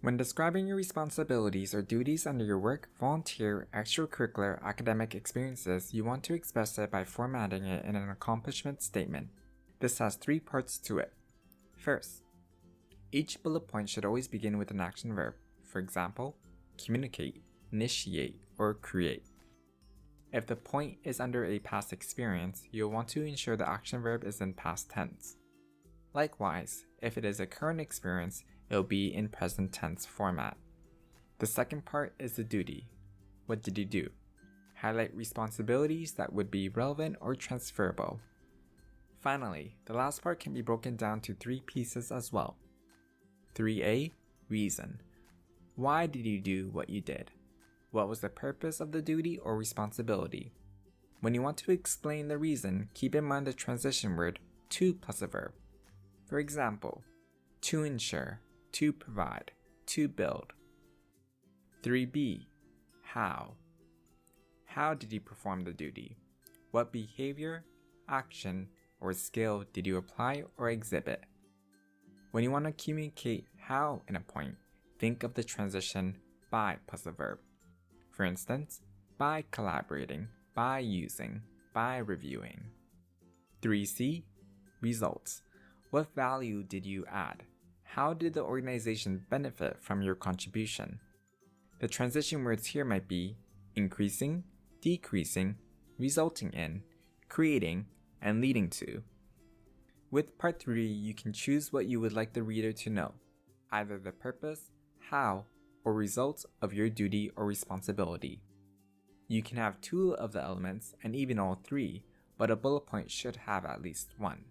When describing your responsibilities or duties under your work, volunteer, extracurricular, academic experiences, you want to express it by formatting it in an accomplishment statement. This has 3 parts to it. First, each bullet point should always begin with an action verb. For example, communicate, initiate, or create. If the point is under a past experience, you'll want to ensure the action verb is in past tense. Likewise, if it is a current experience, it will be in present tense format. The second part is the duty. What did you do? Highlight responsibilities that would be relevant or transferable. Finally, the last part can be broken down to 3 pieces as well. 3A. Reason. Why did you do what you did? What was the purpose of the duty or responsibility? When you want to explain the reason, keep in mind the transition word to plus a verb. For example, to ensure, to provide, to build. 3B. How. How did you perform the duty? What behavior, action, or skill did you apply or exhibit? When you want to communicate how in a point, think of the transition by plus a verb. For instance, by collaborating, by using, by reviewing. 3C. Results. What value did you add? How did the organization benefit from your contribution? The transition words here might be increasing, decreasing, resulting in, creating, and leading to. With part 3, you can choose what you would like the reader to know, either the purpose, how, or results of your duty or responsibility. You can have 2 of the elements and even all 3, but a bullet point should have at least 1.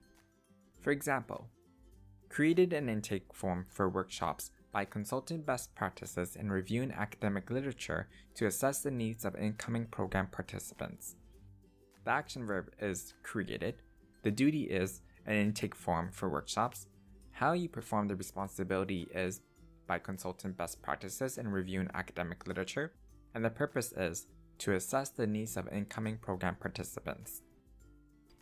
For example, created an intake form for workshops by consulting best practices in reviewing academic literature to assess the needs of incoming program participants. The action verb is created, the duty is an intake form for workshops, how you perform the responsibility is by consulting best practices in reviewing academic literature, and the purpose is to assess the needs of incoming program participants.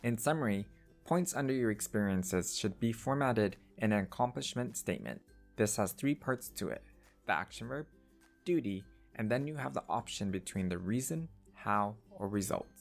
In summary, points under your experiences should be formatted in an accomplishment statement. This has 3 parts to it: the action verb, duty, and then you have the option between the reason, how, or result.